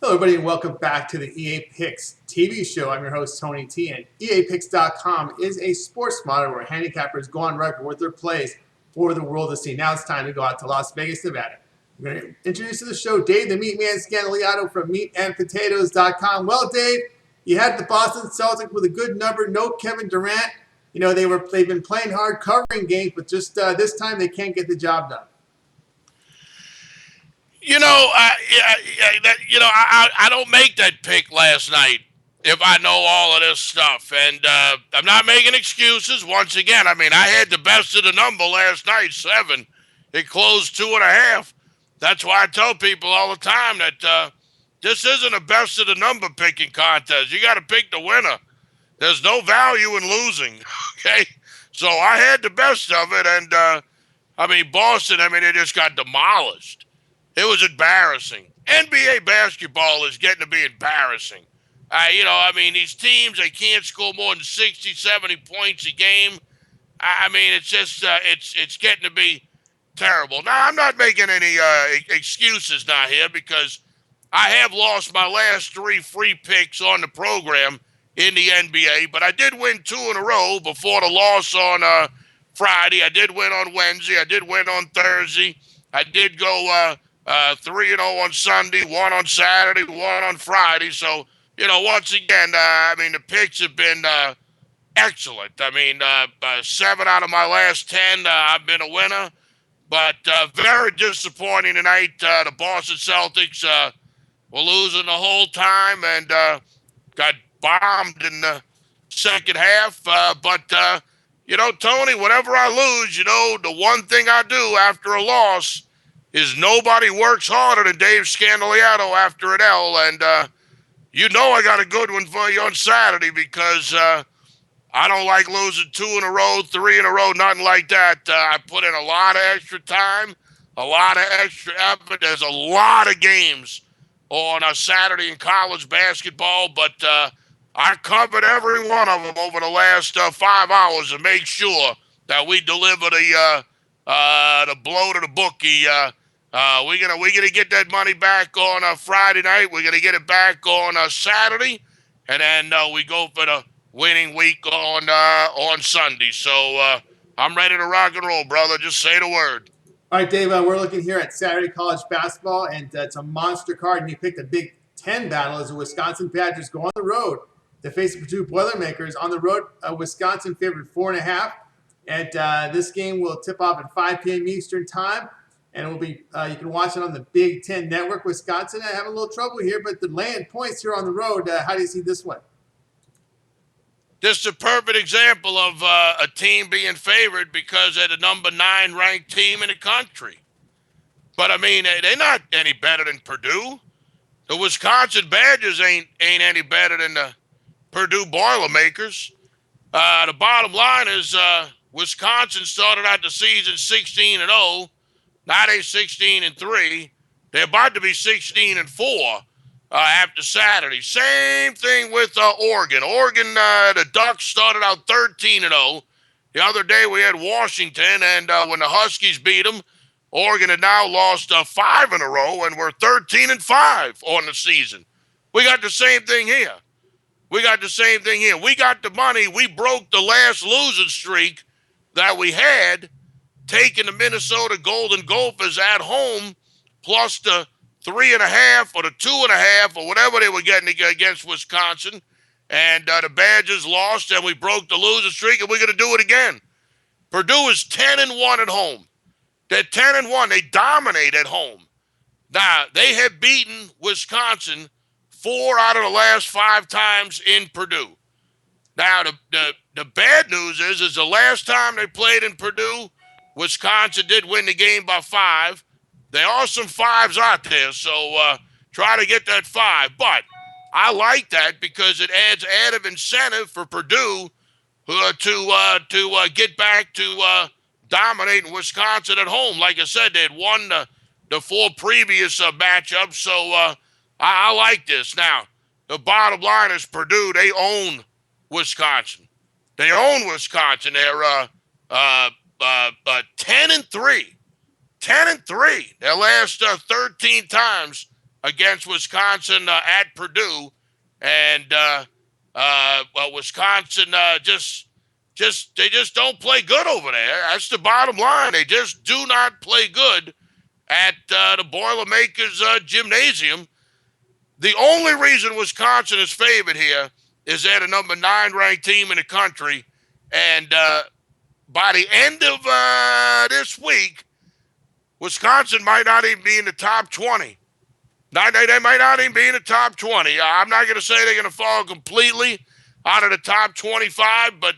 Hello, everybody, and welcome back to the EA Picks TV show. I'm your host, Tony T, and EAPicks.com is a sports monitor where handicappers go on record with their plays for the world to see. Now it's time to go out to Las Vegas, Nevada. We're going to introduce to the show Dave the Meatman Scandaliato from meatandpotatoes.com. Well, Dave, you had the Boston Celtics with a good number. No Kevin Durant. You know, they've been playing hard, covering games, but just this time they can't get the job done. I don't make that pick last night if I know all of this stuff. And I'm not making excuses. Once again, I mean, I had the best of the number last night, 7. It closed 2.5. That's why I tell people all the time that this isn't a best of the number picking contest. You got to pick the winner. There's no value in losing, okay? So I had the best of it, and, Boston, they just got demolished. It was embarrassing. NBA basketball is getting to be embarrassing. These teams, they can't score more than 60, 70 points a game. It's just, it's getting to be terrible. Now, I'm not making any excuses now here because I have lost my last 3 free picks on the program in the NBA, but I did win 2 in a row before the loss on Friday. I did win on Wednesday. I did win on Thursday. I did go 3-0 on Sunday, 1 on Saturday, 1 on Friday. So, once again, the picks have been excellent. 7 out of my last 10, I've been a winner. But very disappointing tonight. The Boston Celtics were losing the whole time and got bombed in the second half. Tony, whenever I lose, the one thing I do after a loss is nobody works harder than Dave Scandaliato after an L. And I got a good one for you on Saturday because I don't like losing 2 in a row, 3 in a row, nothing like that. I put in a lot of extra time, a lot of extra effort. There's a lot of games on a Saturday in college basketball, but I covered every one of them over the last 5 hours to make sure that we deliver the blow to the bookie. We're gonna get that money back on Friday night. We're gonna get it back on Saturday, and then we go for the winning week on Sunday. So I'm ready to rock and roll, brother. Just say the word. All right, Dave, we're looking here at Saturday college basketball, and it's a monster card, and you picked a Big Ten battle as the Wisconsin Badgers go on the road to face the Purdue Boilermakers. On the road, Wisconsin favored 4.5, and this game will tip off at 5 p.m. Eastern time, and it will be you can watch it on the Big Ten Network. Wisconsin having a little trouble here, but the laying points here on the road. How do you see this one? This is a perfect example of a team being favored because they're the number 9 ranked team in the country. But, they're not any better than Purdue. The Wisconsin Badgers ain't any better than the Purdue Boilermakers. The bottom line is Wisconsin started out the season 16-0. Now they're 16-3. They're about to be 16-4. After Saturday. Same thing with Oregon. Oregon, the Ducks started out 13-0. The other day we had Washington, and when the Huskies beat them, Oregon had now lost 5 in a row, and we're 13-5 on the season. We got the same thing here. We got the money. We broke the last losing streak that we had, taking the Minnesota Golden Gophers at home, plus the 3.5 or the 2.5 or whatever they were getting against Wisconsin. And the Badgers lost, and we broke the losing streak, and we're going to do it again. Purdue is 10-1 at home. They're 10-1. They dominate at home. Now, they have beaten Wisconsin 4 out of the last 5 times in Purdue. Now, the bad news is the last time they played in Purdue, Wisconsin did win the game by 5. There are some 5s out there, so try to get that 5. But I like that because it adds added incentive for Purdue to get back to dominating Wisconsin at home. Like I said, they had won the 4 previous matchups, so I like this. Now, the bottom line is Purdue, they own Wisconsin. They're 10-3. 10-3. Their last 13 times against Wisconsin at Purdue, and Wisconsin they just don't play good over there. That's the bottom line. They just do not play good at the Boilermakers gymnasium. The only reason Wisconsin is favored here is they're the number 9 ranked team in the country, and by the end of this week, Wisconsin might not even be in the top 20. They might not even be in the top 20. I'm not going to say they're going to fall completely out of the top 25, but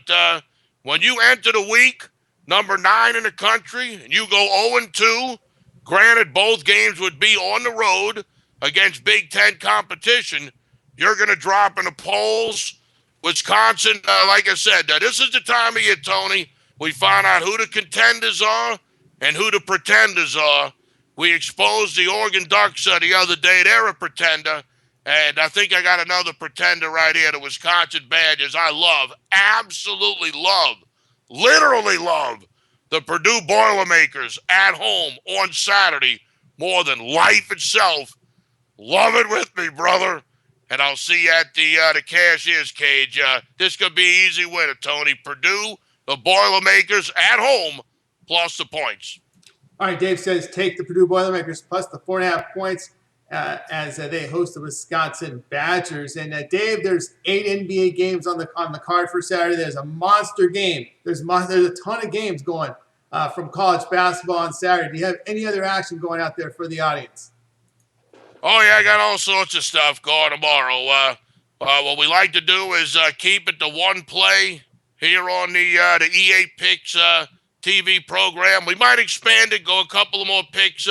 when you enter the week, number 9 in the country, and you go 0-2, granted both games would be on the road against Big Ten competition, you're going to drop in the polls. Wisconsin, like I said, this is the time of year, Tony, we find out who the contenders are and who the pretenders are. We exposed the Oregon Ducks the other day. They're a pretender. And I think I got another pretender right here, the Wisconsin Badgers. I love, absolutely love, literally love the Purdue Boilermakers at home on Saturday more than life itself. Love it with me, brother. And I'll see you at the cashier's cage. This could be an easy winner, Tony. Purdue, the Boilermakers at home, plus the points. All right, Dave says take the Purdue Boilermakers plus the 4.5 points as they host the Wisconsin Badgers. And Dave, there's 8 NBA games on the card for Saturday. There's a monster game. There's a ton of games going from college basketball on Saturday. Do you have any other action going out there for the audience? Oh, yeah, I got all sorts of stuff going tomorrow. What we like to do is keep it to one play here on the EA Picks TV program. We might expand it, go a couple of more picks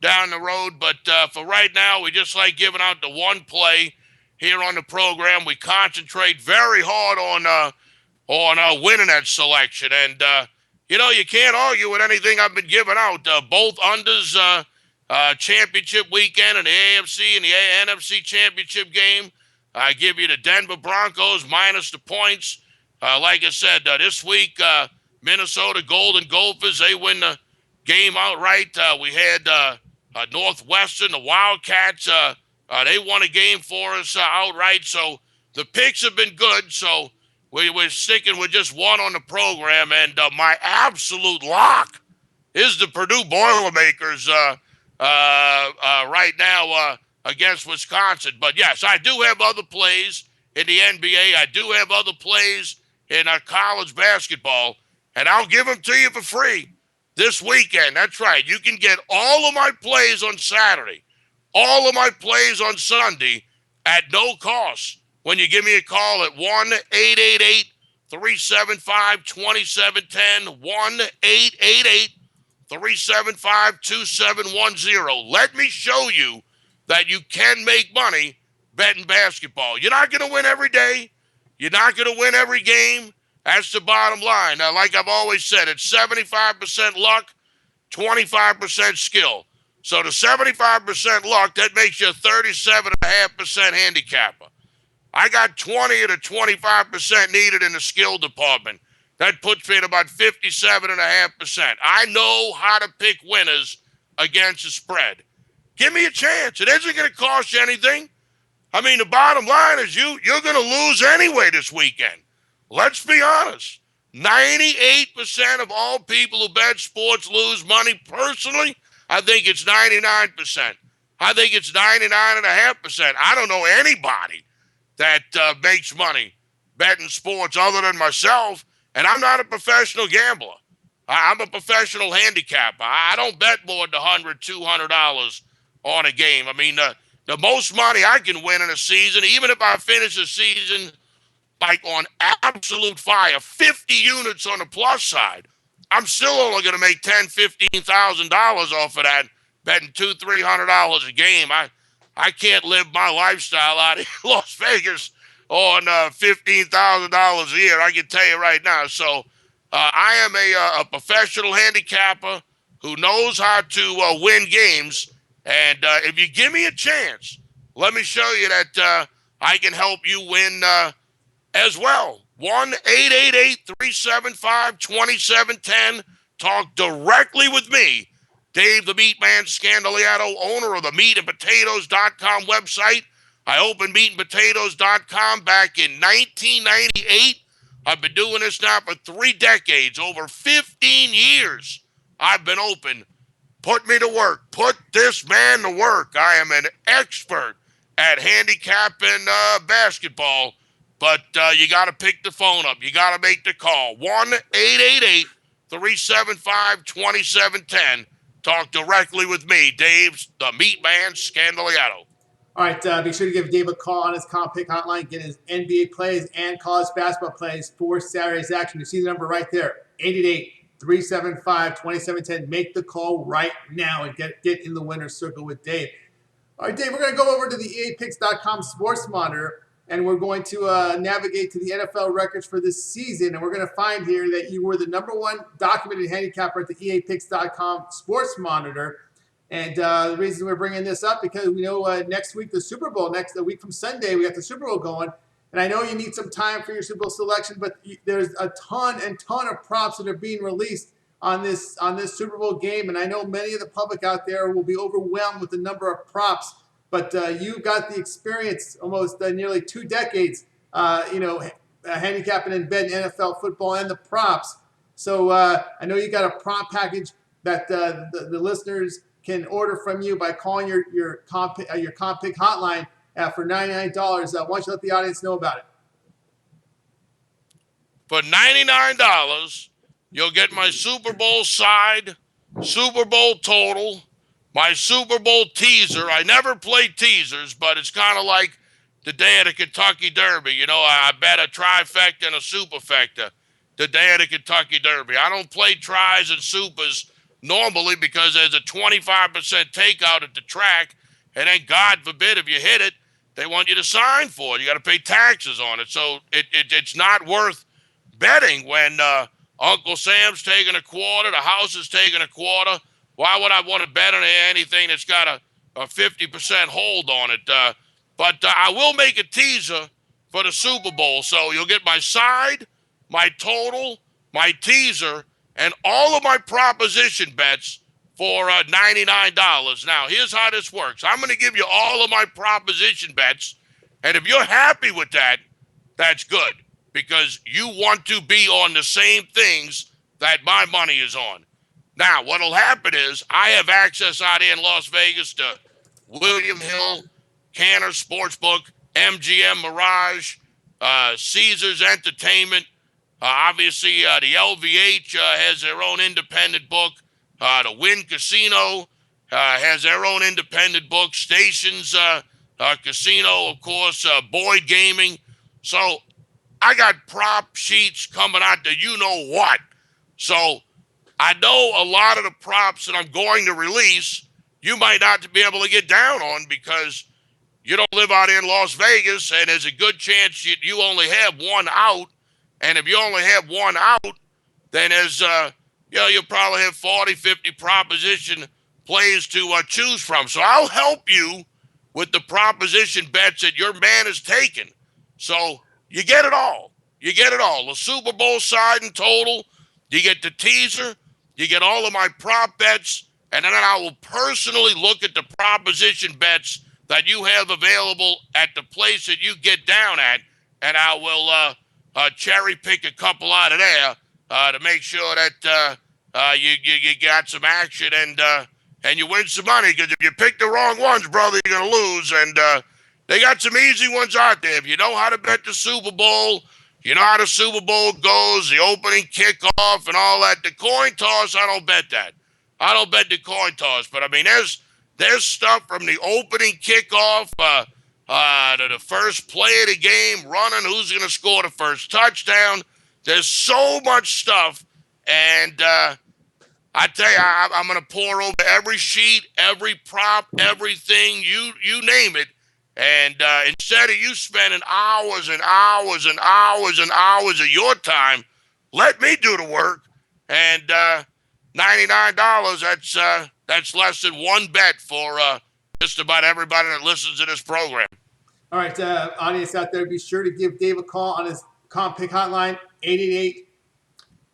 down the road, but for right now, we just like giving out the one play here on the program. We concentrate very hard on winning that selection, and you can't argue with anything I've been giving out. Both unders. Championship weekend and the AFC and the NFC championship game. I give you the Denver Broncos minus the points. Like I said, this week, Minnesota Golden Gophers, they win the game outright. We had Northwestern, the Wildcats, they won a game for us outright. So the picks have been good. So we're sticking with just one on the program. And my absolute lock is the Purdue Boilermakers right now against Wisconsin. But yes, I do have other plays in the NBA. I do have other plays in college basketball, and I'll give them to you for free this weekend. That's right. You can get all of my plays on Saturday, all of my plays on Sunday at no cost when you give me a call at 1-888-375-2710, 1-888-375-2710. Let me show you that you can make money betting basketball. You're not going to win every day. You're not going to win every game. That's the bottom line. Now, like I've always said, it's 75% luck, 25% skill. So the 75% luck, that makes you a 37.5% handicapper. I got 20 of the 25% needed in the skill department. That puts me at about 57.5%. I know how to pick winners against the spread. Give me a chance. It isn't going to cost you anything. I mean, the bottom line is you're going to lose anyway this weekend. Let's be honest. 98% of all people who bet sports lose money. Personally, I think it's 99%. I think it's 99.5%. I don't know anybody that makes money betting sports other than myself. And I'm not a professional gambler. I'm a professional handicapper. I don't bet more than $100, $200 on a game. I mean, the most money I can win in a season, even if I finish a season like on absolute fire, 50 units on the plus side, I'm still only going to make $10,000, $15,000 off of that, betting $200, $300 a game. I can't live my lifestyle out in Las Vegas on $15,000 a year. I can tell you right now. So I am a professional handicapper who knows how to win games. And if you give me a chance, let me show you that I can help you win as well. 1-888-375-2710. Talk directly with me, Dave the Meatman Scandaliato, owner of the meatandpotatoes.com website. I opened meatandpotatoes.com back in 1998. I've been doing this now for 3 decades, over 15 years. I've been open. Put me to work. Put this man to work. I am an expert at handicapping basketball, but you got to pick the phone up. You got to make the call. 1-888-375-2710. Talk directly with me, Dave, the Meatman Scandaliato. All right, be sure to give Dave a call on his comp pick hotline. Get his NBA plays and college basketball plays for Saturday's action. You see the number right there, 888-375-2710. Make the call right now and get in the winner's circle with Dave. All right, Dave, we're going to go over to the EAPicks.com sports monitor, and we're going to navigate to the NFL records for this season, and we're going to find here that you were the number 1 documented handicapper at the EAPicks.com sports monitor. And the reason we're bringing this up, because we know next week, the Super Bowl, a week from Sunday, we got the Super Bowl going. And I know you need some time for your Super Bowl selection, but there's a ton of props that are being released on this Super Bowl game. And I know many of the public out there will be overwhelmed with the number of props. But you've got the experience, almost nearly 2 decades, handicapping and betting NFL football and the props. So I know you got a prop package that the listeners can order from you by calling your comp pick hotline for $99. Why don't you let the audience know about it? For $99, you'll get my Super Bowl side, Super Bowl total, my Super Bowl teaser. I never play teasers, but it's kind of like the day of the Kentucky Derby. You know, I bet a trifecta and a superfecta the day of the Kentucky Derby. I don't play tries and supers normally because there's a 25% takeout at the track, and then God forbid if you hit it, they want you to sign for it. You got to pay taxes on it. So it's not worth betting when Uncle Sam's taking a quarter, the house is taking a quarter. Why would I want to bet on anything that's got a 50% hold on it? But I will make a teaser for the Super Bowl. So you'll get my side, my total, my teaser, and all of my proposition bets for $99. Now, here's how this works. I'm going to give you all of my proposition bets, and if you're happy with that, that's good, because you want to be on the same things that my money is on. Now, what'll happen is I have access out here in Las Vegas to William Hill, Canner Sportsbook, MGM Mirage, Caesars Entertainment. Obviously, the LVH has their own independent book. The Wynn Casino has their own independent book. Stations Casino, of course, Boyd Gaming. So I got prop sheets coming out to you know what. So I know a lot of the props that I'm going to release, you might not be able to get down on because you don't live out in Las Vegas, and there's a good chance you only have one out. And if you only have one out, then there's, you'll probably have 40, 50 proposition plays to choose from. So I'll help you with the proposition bets that your man has taken. So you get it all. You get it all. The Super Bowl side and total, you get the teaser, you get all of my prop bets, and then I will personally look at the proposition bets that you have available at the place that you get down at, and I will cherry pick a couple out of there to make sure that you got some action and you win some money. Because if you pick the wrong ones, brother, you're gonna lose. And they got some easy ones out there. If you know how to bet the Super Bowl, you know how the Super Bowl goes, the opening kickoff and all that. The coin toss, I don't bet that. I don't bet the coin toss. But I mean, there's stuff from the opening kickoff to the first play of the game, running, who's going to score the first touchdown. There's so much stuff, and I tell you, I'm going to pour over every sheet, every prop, everything, you name it, and instead of you spending hours and hours and hours and hours of your time, let me do the work, and $99, that's less than one bet for just about everybody that listens to this program. All right, audience out there, be sure to give Dave a call on his comp pick hotline,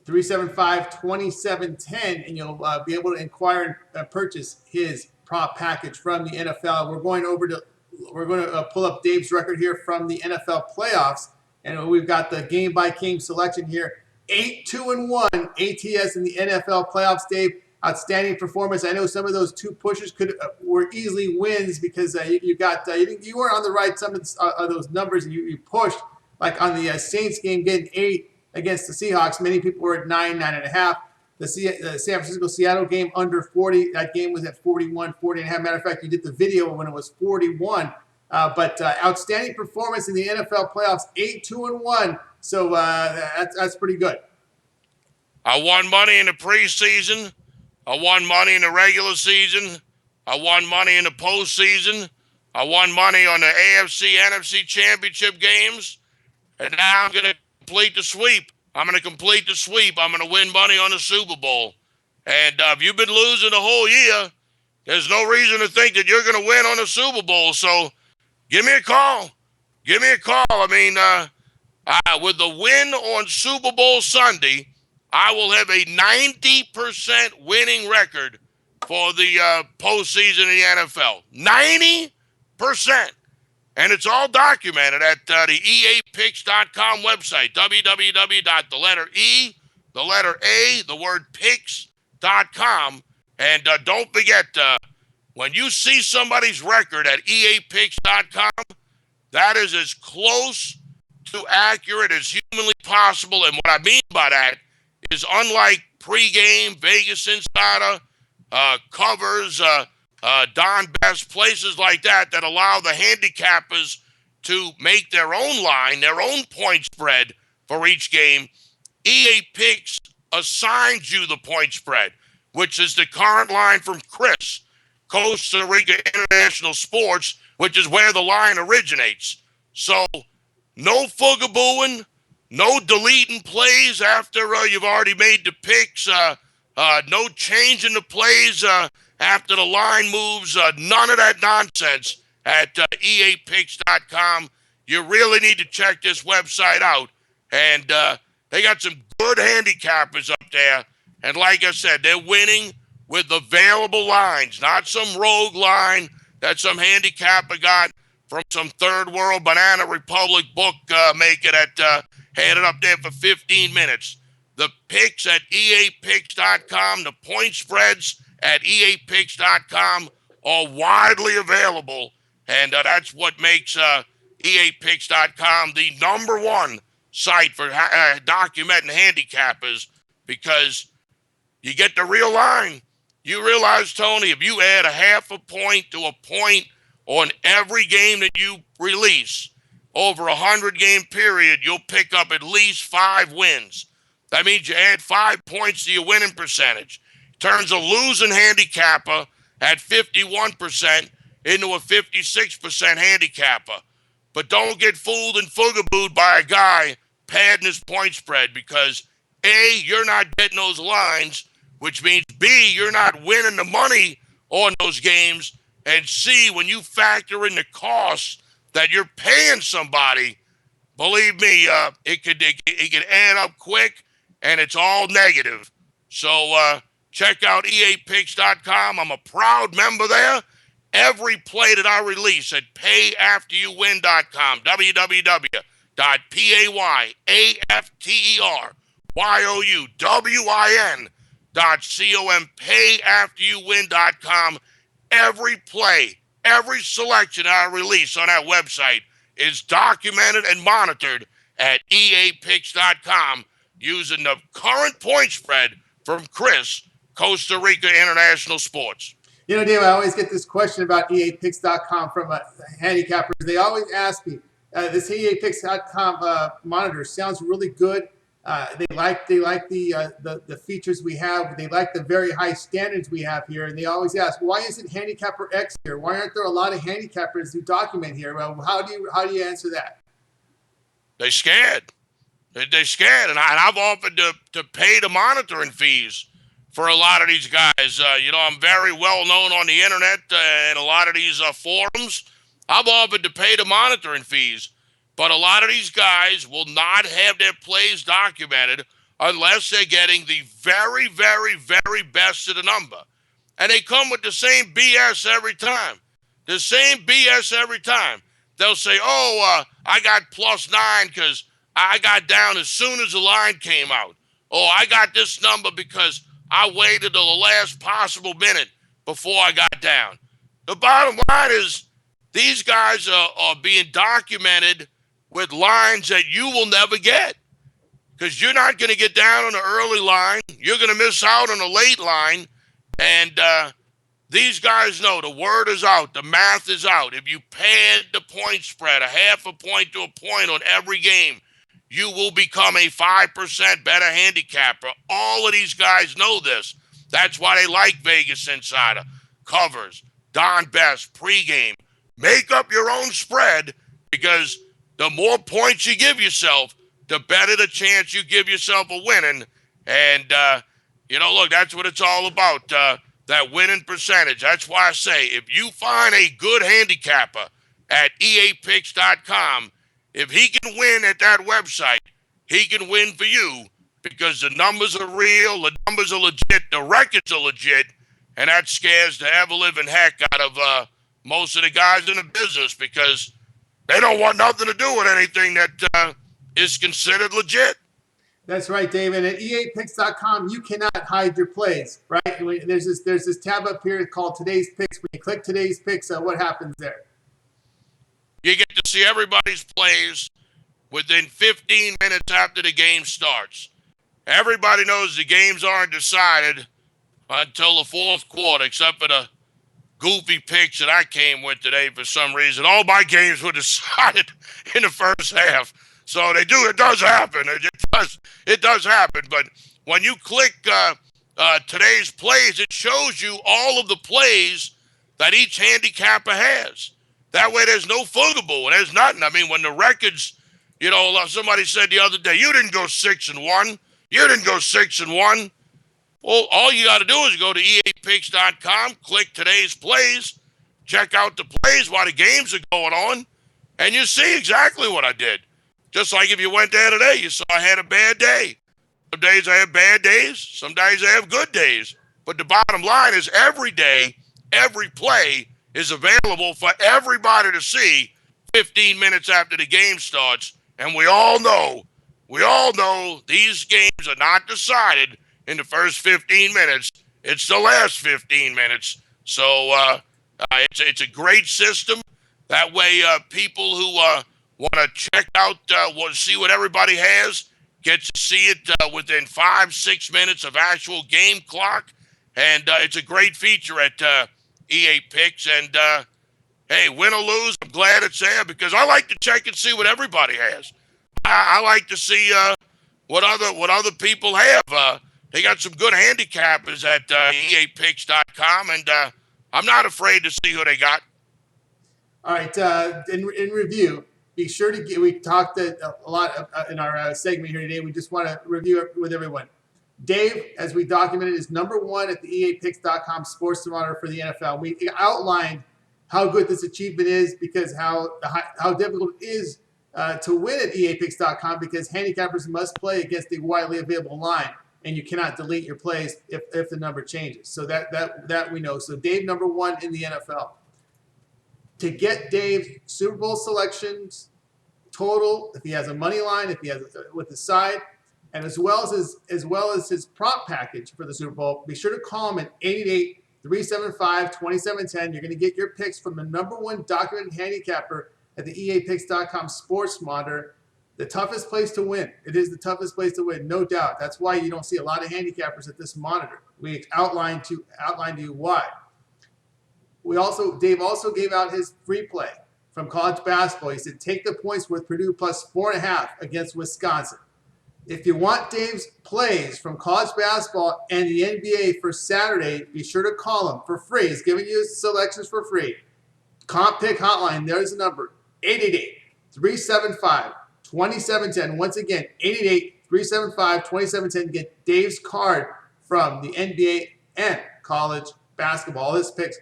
375-2710, and you'll be able to inquire and purchase his prop package from the NFL. We're going to pull up Dave's record here from the NFL playoffs, and we've got the game-by-game selection here. 8-2-1 ATS in the NFL playoffs, Dave. Outstanding performance. I know some of those two pushes were easily wins because you weren't on the right some of those numbers, and you pushed like on the Saints game, getting 8 against the Seahawks. Many people were at 9.5. The San Francisco-Seattle game under 40. That game was at 40.5. Matter of fact, you did the video when it was 41. But outstanding performance in the NFL playoffs, 8-2-1. So that's pretty good. I won money in the preseason. I won money in the regular season. I won money in the postseason. I won money on the AFC, NFC championship games. And now I'm going to complete the sweep. I'm going to complete the sweep. I'm going to win money on the Super Bowl. And if you've been losing the whole year, there's no reason to think that you're going to win on the Super Bowl. So give me a call. Give me a call. I mean, with the win on Super Bowl Sunday, I will have a 90% winning record for the postseason in the NFL. 90%. And it's all documented at the EAPicks.com website, www.picks.com. And don't forget, when you see somebody's record at EAPicks.com, that is as close to accurate as humanly possible. And what I mean by that is, unlike pregame, Vegas Insider, covers, Don Best, places like that allow the handicappers to make their own line, their own point spread for each game, EA Picks assigns you the point spread, which is the current line from Chris, Costa Rica International Sports, which is where the line originates. So no fugabooing, no deleting plays after you've already made the picks, no changing the plays after the line moves, none of that nonsense at EAPicks.com. You really need to check this website out. And they got some good handicappers up there. And like I said, they're winning with available lines, not some rogue line that some handicapper got from some third world banana republic bookmaker that had it up there for 15 minutes. The picks at EAPicks.com, the point spreads at EAPicks.com are widely available. And that's what makes EAPicks.com the number one site for documenting handicappers, because you get the real line. You realize, Tony, if you add a half a point to a point on every game that you release over a 100-game period, you'll pick up at least 5 wins. That means you add 5 points to your winning percentage. Turns a losing handicapper at 51% into a 56% handicapper. But don't get fooled and fugabooed by a guy padding his point spread, because A, you're not getting those lines, which means B, you're not winning the money on those games, and C, when you factor in the costs that you're paying somebody, believe me, it could add up quick, and it's all negative. So check out EAPicks.com. I'm a proud member there. Every play that I release at payafteryouwin.com, www.payafteryouwin.com, payafteryouwin.com. Every play, every selection I release on that website is documented and monitored at EAPicks.com using the current point spread from Chris, Costa Rica International Sports. You know, Dave, I always get this question about EAPicks.com from handicappers. They always ask me, this EAPicks.com monitor sounds really good. They like the features we have. They like the very high standards we have here. And they always ask, why isn't Handicapper X here? Why aren't there a lot of handicappers who document here? Well, how do you answer that? They scared. They scared. And I've offered to pay the monitoring fees for a lot of these guys. I'm very well known on the internet and a lot of these forums. I've offered to pay the monitoring fees, but a lot of these guys will not have their plays documented unless they're getting the very, very, very best of the number. And they come with the same BS every time. The same BS every time. They'll say, I got +9 because I got down as soon as the line came out. Oh, I got this number because I waited till the last possible minute before I got down. The bottom line is these guys are being documented with lines that you will never get because you're not going to get down on the early line. You're going to miss out on the late line. And these guys know the word is out. The math is out. If you pad the point spread, a half a point to a point on every game, you will become a 5% better handicapper. All of these guys know this. That's why they like Vegas Insider, covers, Don Best, pregame. Make up your own spread because the more points you give yourself, the better the chance you give yourself of winning. And, look, that's what it's all about, that winning percentage. That's why I say if you find a good handicapper at eapicks.com, if he can win at that website, he can win for you because the numbers are real, the numbers are legit, the records are legit, and that scares the ever-living heck out of most of the guys in the business because they don't want nothing to do with anything that is considered legit. That's right, David. At eapicks.com, you cannot hide your plays, right? There's this tab up here called Today's Picks. When you click Today's Picks, what happens there? You get to see everybody's plays within 15 minutes after the game starts. Everybody knows the games aren't decided until the fourth quarter, except for the goofy picks that I came with today for some reason. All my games were decided in the first half. So it does happen. It does happen. But when you click today's plays, it shows you all of the plays that each handicapper has. That way there's no footable. There's nothing. I mean, when the records, somebody said the other day, you didn't go 6-1. You didn't go 6-1. Well, all you got to do is go to eapicks.com, click today's plays, check out the plays while the games are going on, and you see exactly what I did. Just like if you went there today, you saw I had a bad day. Some days I have bad days. Some days I have good days. But the bottom line is every day, every play is available for everybody to see 15 minutes after the game starts. And we all know these games are not decided in the first 15 minutes. It's the last 15 minutes. So it's a great system. That way people who want to check out, want to see what everybody has, get to see it within 5-6 minutes of actual game clock. And it's a great feature at EA Picks. And, hey, win or lose, I'm glad it's there because I like to check and see what everybody has. I like to see what other people have. They got some good handicappers at eapicks.com, and I'm not afraid to see who they got. All right, in review, be sure to get, we talked a lot in our segment here today. We just want to review it with everyone. Dave, as we documented, is number one at the eapicks.com sports monitor for the NFL. We outlined how good this achievement is because how difficult it is to win at eapicks.com because handicappers must play against a widely available line, and you cannot delete your plays if the number changes. So that we know. So Dave, number one in the NFL. To get Dave's Super Bowl selections total, if he has a money line, if he has with the side, and as well as his prop package for the Super Bowl, be sure to call him at 888-375-2710. You're going to get your picks from the number one documented handicapper at the eapicks.com sports monitor. The toughest place to win. It is the toughest place to win, no doubt. That's why you don't see a lot of handicappers at this monitor. We outlined to you why. Dave also gave out his free play from college basketball. He said, take the points with Purdue plus 4.5 against Wisconsin. If you want Dave's plays from college basketball and the NBA for Saturday, be sure to call him for free. He's giving you selections for free. Comp Pick Hotline, there's the number, 888-375-2710. Once again, 888-375-2710. Get Dave's card from the NBA and college basketball. All his picks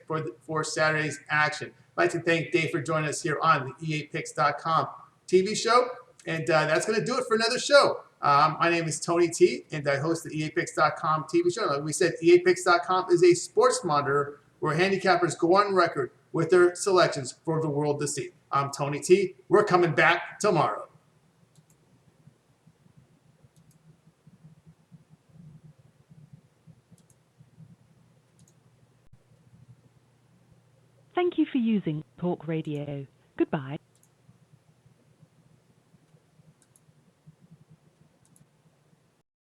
for Saturday's action. I'd like to thank Dave for joining us here on the eapicks.com TV show. And that's going to do it for another show. My name is Tony T, and I host the EAPicks.com TV show. Like we said, EAPicks.com is a sports monitor where handicappers go on record with their selections for the world to see. I'm Tony T. We're coming back tomorrow. Thank you for using Talk Radio. Goodbye.